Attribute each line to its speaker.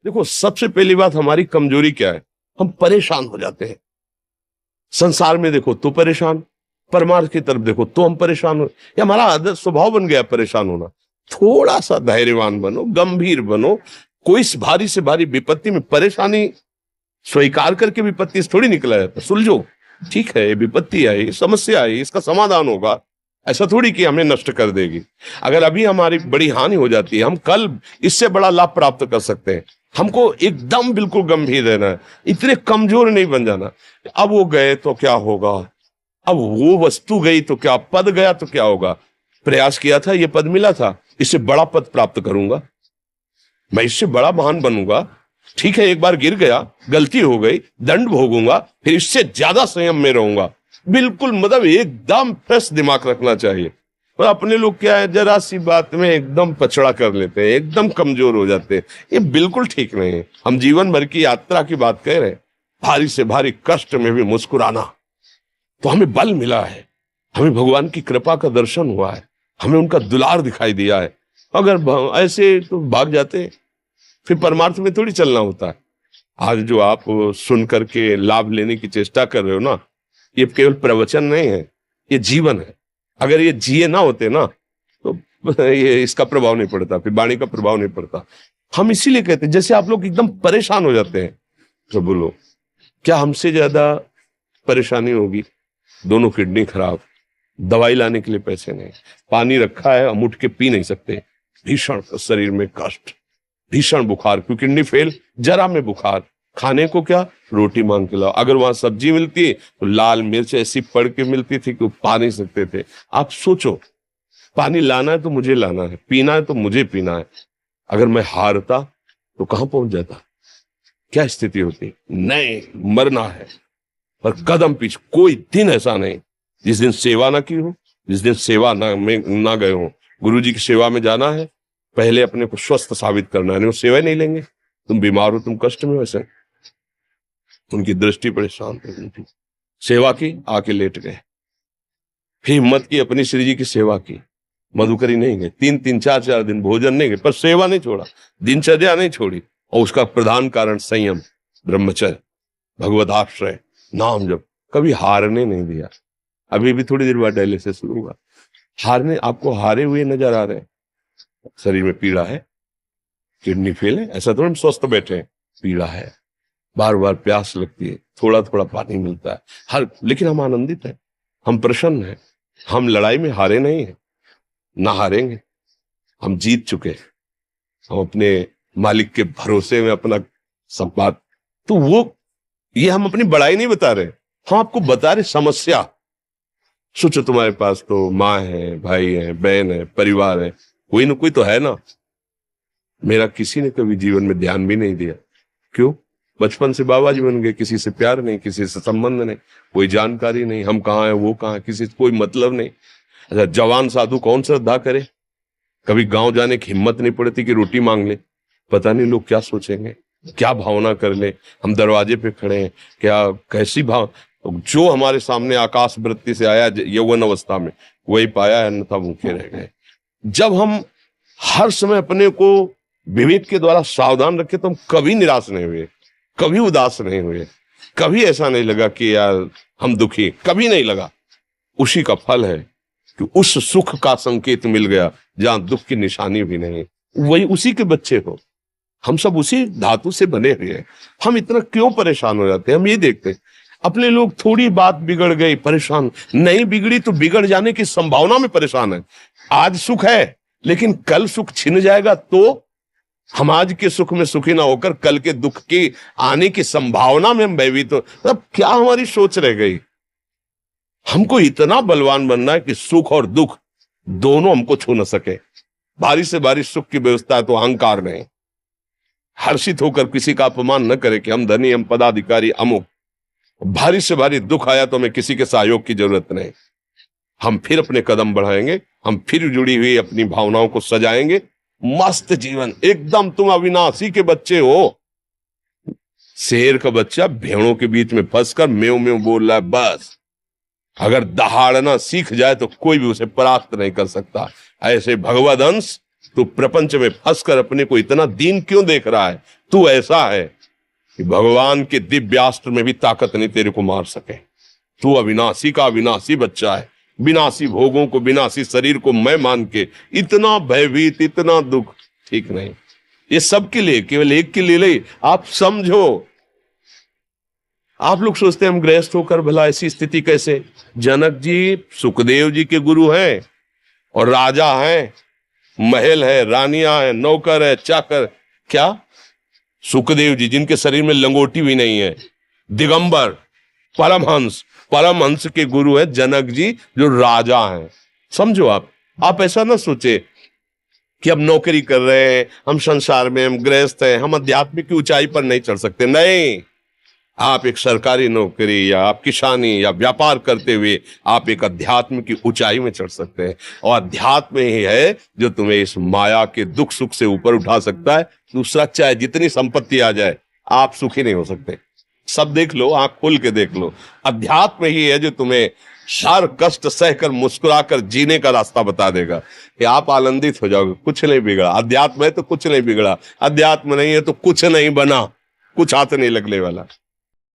Speaker 1: देखो, सबसे पहली बात हमारी कमजोरी क्या है, हम परेशान हो जाते हैं। संसार में देखो तो परेशान, परमार्थ की तरफ देखो तो हम परेशान हो, ये हमारा आदत स्वभाव बन गया परेशान होना। थोड़ा सा धैर्यवान बनो, गंभीर बनो। कोई इस भारी से भारी विपत्ति में परेशानी स्वीकार करके विपत्ति से थोड़ी निकला जाता। सुलझो, ठीक है, विपत्ति आई, समस्या आई, इसका समाधान होगा। ऐसा थोड़ी कि हमें नष्ट कर देगी। अगर अभी हमारी बड़ी हानि हो जाती है, हम कल इससे बड़ा लाभ प्राप्त कर सकते हैं। हमको एकदम बिल्कुल गंभीर रहना है, इतने कमजोर नहीं बन जाना। अब वो गए तो क्या होगा, अब वो वस्तु गई तो क्या, पद गया तो क्या होगा। प्रयास किया था, ये पद मिला था, इससे बड़ा पद प्राप्त करूंगा, मैं इससे बड़ा महान बनूंगा। ठीक है, एक बार गिर गया, गलती हो गई, दंड भोगूंगा, फिर इससे ज्यादा संयम में रहूंगा। बिल्कुल मतलब एकदम फ्रेश दिमाग रखना चाहिए। और अपने लोग क्या है, जरा सी बात में एकदम पछड़ा कर लेते हैं, एकदम कमजोर हो जाते हैं। ये बिल्कुल ठीक नहीं है। हम जीवन भर की यात्रा की बात कह रहे हैं, भारी से भारी कष्ट में भी मुस्कुराना, तो हमें बल मिला है, हमें भगवान की कृपा का दर्शन हुआ है, हमें उनका दुलार दिखाई दिया है। अगर ऐसे तो भाग जाते, फिर परमार्थ में थोड़ी चलना होता है। आज जो आप सुन करके लाभ लेने की चेष्टा कर रहे हो ना, ये केवल प्रवचन नहीं है, ये जीवन है। अगर ये जिए ना होते ना तो ये इसका प्रभाव नहीं पड़ता, फिर वाणी का प्रभाव नहीं पड़ता। हम इसीलिए कहते हैं, जैसे आप लोग एकदम परेशान हो जाते हैं, तो बोलो क्या हमसे ज्यादा परेशानी होगी। दोनों किडनी खराब, दवाई लाने के लिए पैसे नहीं, पानी रखा है हम उठ के पी नहीं सकते, भीषण शरीर में कष्ट, भीषण बुखार, क्योंकि किडनी फेल, जरा में बुखार, खाने को क्या, रोटी मांग के लाओ। अगर वहां सब्जी मिलती है तो लाल मिर्च ऐसी पड़ के मिलती थी कि पा नहीं सकते थे। आप सोचो, पानी लाना है तो मुझे लाना है, पीना है तो मुझे पीना है। अगर मैं हारता तो कहां पहुंच जाता, क्या स्थिति होती। नहीं, मरना है पर कदम पीछे। कोई दिन ऐसा नहीं जिस दिन सेवा ना की हो, जिस दिन सेवा ना गए हो। गुरु जी की सेवा में जाना है, पहले अपने को स्वस्थ साबित करना है, नहीं वो सेवा नहीं लेंगे। तुम बीमार हो, तुम कष्ट में, वैसे उनकी दृष्टि परेशान थी, सेवा की, आके लेट गए। फिर हिम्मत की, अपनी श्री जी की सेवा की, मधुकरी नहीं गए, 3-3 4-4 दिन भोजन नहीं गए, पर सेवा नहीं छोड़ा, दिनचर्या नहीं छोड़ी। और उसका प्रधान कारण संयम, ब्रह्मचर्य, भगवदाश्रय, नाम जप, कभी हारने नहीं दिया। अभी भी थोड़ी देर बाद डायलिसिस शुरू हुआ, हारने, आपको हारे हुए नजर आ रहे हैं। शरीर में पीड़ा है, किडनी फेल है, ऐसा तो हम स्वस्थ बैठे हैं, पीड़ा है, बार बार प्यास लगती है, थोड़ा थोड़ा पानी मिलता है, लेकिन हम आनंदित हैं, हम प्रसन्न हैं। हम लड़ाई में हारे नहीं हैं, ना हारेंगे, हम जीत चुके, हम अपने मालिक के भरोसे में अपना संपाद। तो वो, ये हम अपनी बड़ाई नहीं बता रहे, हम आपको बता रहे समस्या। सोचो, तुम्हारे पास तो माँ है, भाई है, बहन है, परिवार है, कोई ना कोई तो है ना। मेरा किसी ने कभी जीवन में ध्यान भी नहीं दिया, क्यों? बचपन से बाबा जी बन गए, किसी से प्यार नहीं, किसी से संबंध नहीं, कोई जानकारी नहीं, हम कहाँ हैं वो कहाँ, किसी से कोई मतलब नहीं। अच्छा, जवान साधु कौन श्रद्धा करे, कभी गांव जाने की हिम्मत नहीं पड़ती कि रोटी मांग ले, पता नहीं लोग क्या सोचेंगे, क्या भावना कर ले। हम दरवाजे पे खड़े हैं, क्या कैसी भाव, जो हमारे सामने आकाश वृत्ति से आया यौवन अवस्था में, वही पाया, अन्यथा भूखे रह गए। जब हम हर समय अपने को विवेक के द्वारा सावधान रखे, तो हम कभी निराश नहीं हुए, कभी उदास नहीं हुए, कभी ऐसा नहीं लगा कि यार हम दुखी, कभी नहीं लगा। उसी का फल है कि उस सुख का संकेत मिल गया जहां दुख की निशानी भी नहीं, वही उसी के बच्चे हो। हम सब उसी धातु से बने हुए हैं। हम इतना क्यों परेशान हो जाते हैं? हम ये देखते हैं, अपने लोग थोड़ी बात बिगड़ गई परेशान, नहीं बिगड़ी तो बिगड़ जाने की संभावना में परेशान है। आज सुख है, लेकिन कल सुख छिन जाएगा, तो हम आज के सुख में सुखी ना होकर कल के दुख की आने की संभावना में हम भयभीत तो मतलब क्या हमारी सोच रह गई। हमको इतना बलवान बनना है कि सुख और दुख दोनों हमको छू न सके। भारी से भारी सुख की व्यवस्था है तो अहंकार नहीं, हर्षित होकर किसी का अपमान न करे कि हम धनी, हम पदाधिकारी, अमुक। भारी से भारी दुख आया तो हमें किसी के सहयोग की जरूरत नहीं, हम फिर अपने कदम बढ़ाएंगे, हम फिर जुड़ी हुई अपनी भावनाओं को सजाएंगे। मस्त जीवन एकदम। तुम अविनाशी के बच्चे हो। शेर का बच्चा भेड़ों के बीच में फंसकर म्यों म्यों बोल रहा है, बस अगर दहाड़ना सीख जाए तो कोई भी उसे परास्त नहीं कर सकता। ऐसे भगवद अंश तू प्रपंच में फंसकर अपने को इतना दीन क्यों देख रहा है? तू ऐसा है कि भगवान के दिव्यास्त्र में भी ताकत नहीं तेरे को मार सके। तू अविनाशी का अविनाशी बच्चा है। विनाशी भोगों को, विनाशी शरीर को मैं मान के इतना भयभीत, इतना दुख ठीक नहीं। ये सबके लिए, केवल एक के लिए नहीं। आप समझो, आप लोग सोचते हैं हम गृहस्थ होकर भला ऐसी स्थिति कैसे? जनक जी सुखदेव जी के गुरु हैं और राजा हैं, महल है, रानियां हैं, नौकर है, चाकर। क्या सुखदेव जी जिनके शरीर में लंगोटी भी नहीं है, दिगंबर, परमहंस, परमहंस के गुरु है जनक जी जो राजा हैं। समझो, आप ऐसा ना सोचे कि हम नौकरी कर रहे हैं, हम संसार में, हम गृहस्थ हैं, हम आध्यात्मिक की ऊंचाई पर नहीं चढ़ सकते। नहीं, आप एक सरकारी नौकरी या आप किसानी या व्यापार करते हुए आप एक अध्यात्म की ऊंचाई में चढ़ सकते हैं। और अध्यात्म ही है जो तुम्हें इस माया के दुख सुख से ऊपर उठा सकता है। दूसरा, चाहे जितनी संपत्ति आ जाए, आप सुखी नहीं हो सकते। सब देख लो, आंख खोल के देख लो, अध्यात्म ही है जो तुम्हें हर कष्ट सहकर मुस्कुराकर जीने का रास्ता बता देगा कि आप आनंदित हो जाओगे। कुछ नहीं बिगड़ा। अध्यात्म है तो कुछ नहीं बिगड़ा, अध्यात्म नहीं है तो कुछ नहीं बना, कुछ हाथ नहीं लगने वाला।